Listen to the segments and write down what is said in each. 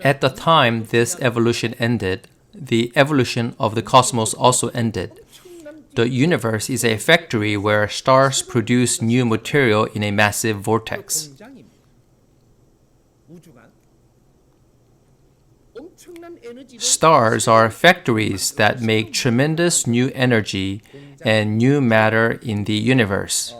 At the time this evolution ended, the evolution of the cosmos also ended. The universe is a factory where stars produce new material in a massive vortex. Stars are factories that make tremendous new energy and new matter in the universe.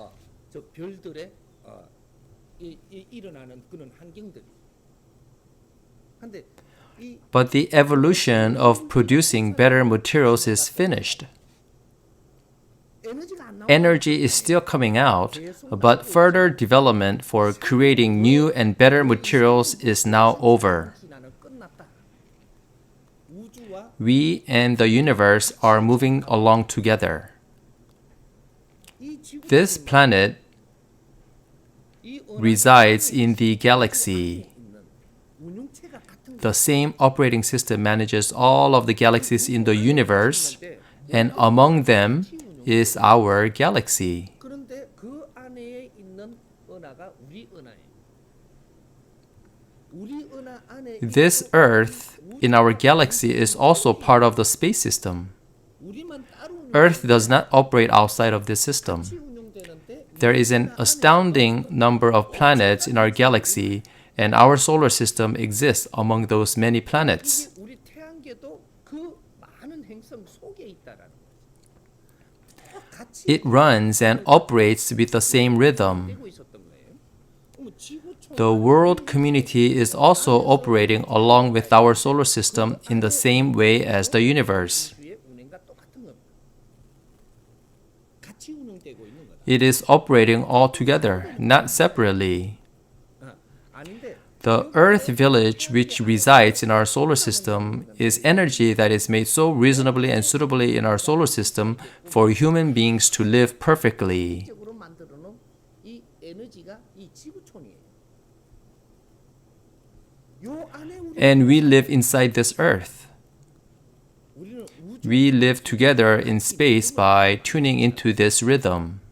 But the evolution of producing better materials is finished. Energy is still coming out, but further development for creating new and better materials is now over. We and the universe are moving along together. This planet resides in the galaxy. The same operating system manages all of the galaxies in the universe, and among them is our galaxy. This Earth in our galaxy is also part of the space system. Earth does not operate outside of this system. There is an astounding number of planets in our galaxy, and our solar system exists among those many planets. It runs and operates with the same rhythm. The world community is also operating along with our solar system in the same way as the universe. It is operating all together, not separately. The Earth village which resides in our solar system is energy that is made so reasonably and suitably in our solar system for human beings to live perfectly. And we live inside this Earth. We live together in space by tuning into this rhythm.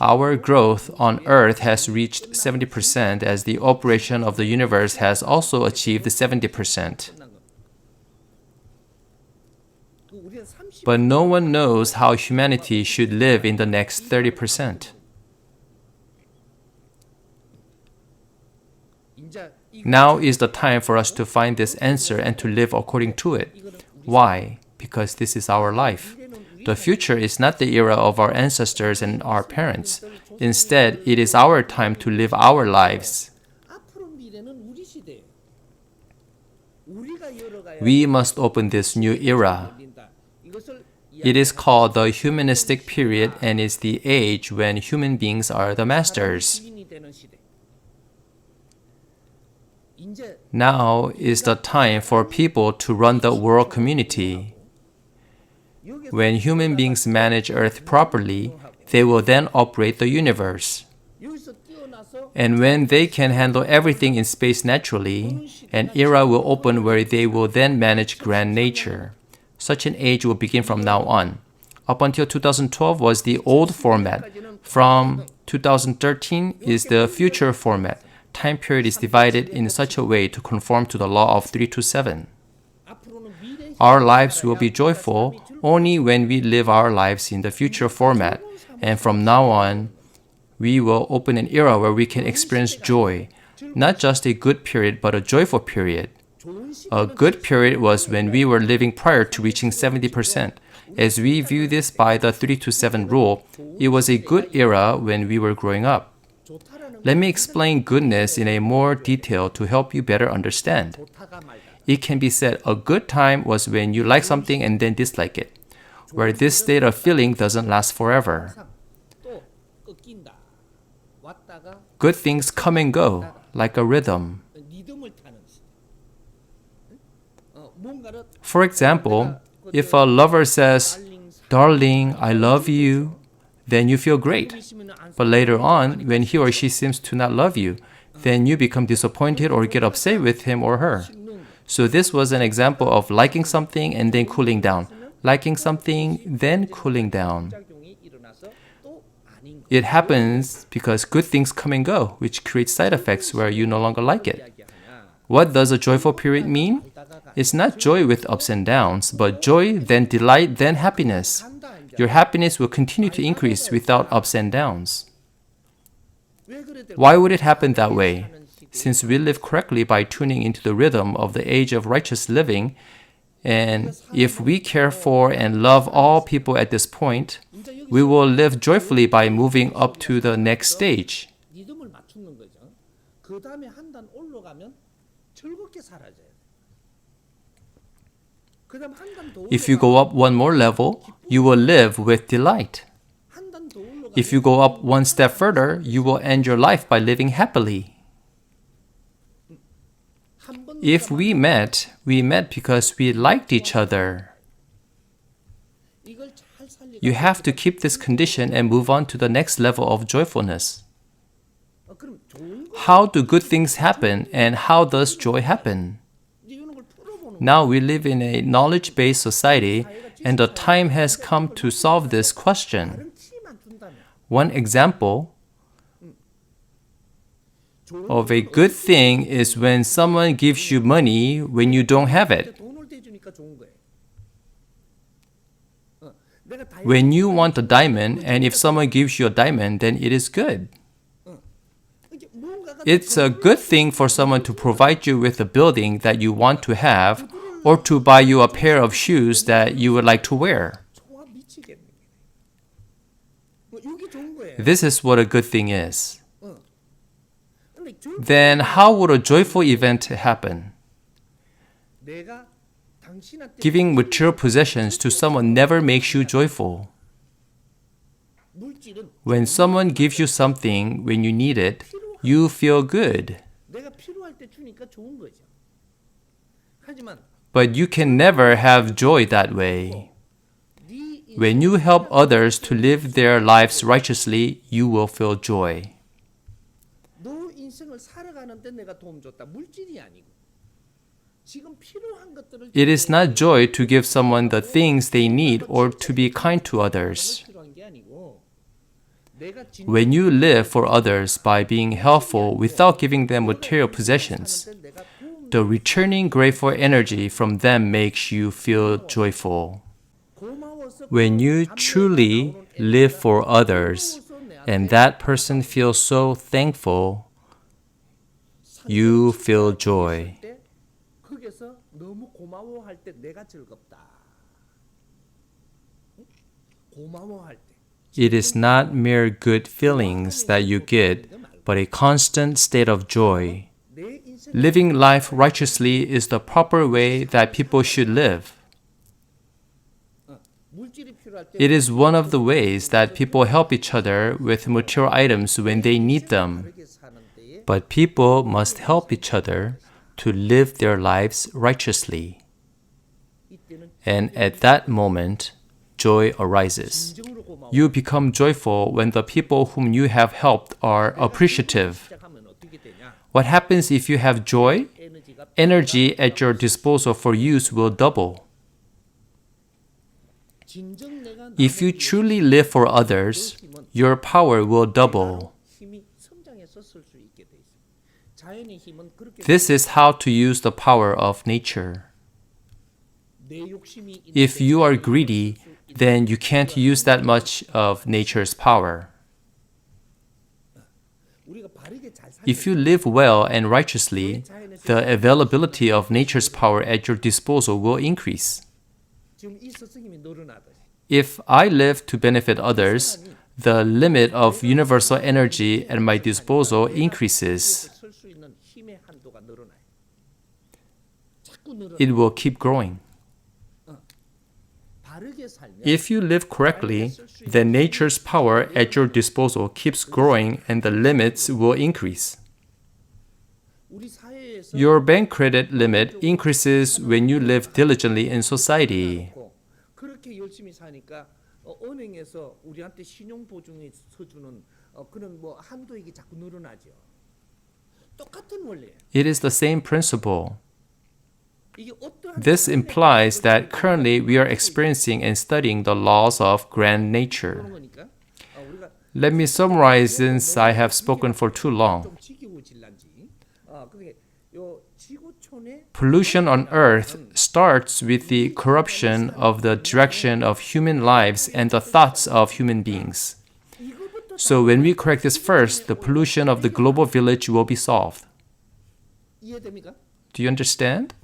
Our growth on Earth has reached 70% as the operation of the universe has also achieved 70%. But no one knows how humanity should live in the next 30%. Now is the time for us to find this answer and to live according to it. Why? Because this is our life. The future is not the era of our ancestors and our parents. Instead, it is our time to live our lives. We must open this new era. It is called the humanistic period and is the age when human beings are the masters. Now is the time for people to run the world community. When human beings manage Earth properly, they will then operate the universe. And when they can handle everything in space naturally, an era will open where they will then manage grand nature. Such an age will begin from now on. Up until 2012 was the old format. From 2013 is the future format. Time period is divided in such a way to conform to the law of 327. Our lives will be joyful only when we live our lives in the future format, and from now on, we will open an era where we can experience joy, not just a good period, but a joyful period. A good period was when we were living prior to reaching 70%. As we view this by the 327 rule, it was a good era when we were growing up. Let me explain goodness in a more detail to help you better understand. It can be said a good time was when you like something and then dislike it, where this state of feeling doesn't last forever. Good things come and go, like a rhythm. For example, if a lover says, "Darling, I love you," then you feel great. But later on, when he or she seems to not love you, then you become disappointed or get upset with him or her. So this was an example of liking something and then cooling down. Liking something, then cooling down. It happens because good things come and go, which creates side effects where you no longer like it. What does a joyful period mean? It's not joy with ups and downs, but joy, then delight, then happiness. Your happiness will continue to increase without ups and downs. Why would it happen that way? Since we live correctly by tuning into the rhythm of the age of righteous living, and if we care for and love all people at this point, we will live joyfully by moving up to the next stage. If you go up one more level, you will live with delight. If you go up one step further, you will end your life by living happily. If we met because we liked each other. You have to keep this condition and move on to the next level of joyfulness. How do good things happen and how does joy happen? Now we live in a knowledge-based society and the time has come to solve this question. One example of a good thing is when someone gives you money when you don't have it. When you want a diamond and if someone gives you a diamond, then it is good. It's a good thing for someone to provide you with a building that you want to have or to buy you a pair of shoes that you would like to wear. This is what a good thing is. Then how would a joyful event happen? Giving material possessions to someone never makes you joyful. When someone gives you something when you need it, you feel good. But you can never have joy that way. When you help others to live their lives righteously, you will feel joy. It is not joy to give someone the things they need or to be kind to others. When you live for others by being helpful without giving them material possessions, the returning grateful energy from them makes you feel joyful. When you truly live for others and that person feels so thankful, you feel joy. It is not mere good feelings that you get, but a constant state of joy. Living life righteously is the proper way that people should live. It is one of the ways that people help each other with material items when they need them. But people must help each other to live their lives righteously. And at that moment, joy arises. You become joyful when the people whom you have helped are appreciative. What happens if you have joy? Energy at your disposal for use will double. If you truly live for others, your power will double. This is how to use the power of nature. If you are greedy, then you can't use that much of nature's power. If you live well and righteously, the availability of nature's power at your disposal will increase. If I live to benefit others, the limit of universal energy at my disposal increases. It will keep growing. If you live correctly, then nature's power at your disposal keeps growing and the limits will increase. Your bank credit limit increases when you live diligently in society. It is the same principle. This implies that currently we are experiencing and studying the laws of grand nature. Let me summarize since I have spoken for too long. Pollution on Earth starts with the corruption of the direction of human lives and the thoughts of human beings. So when we correct this first, the pollution of the global village will be solved. Do you understand?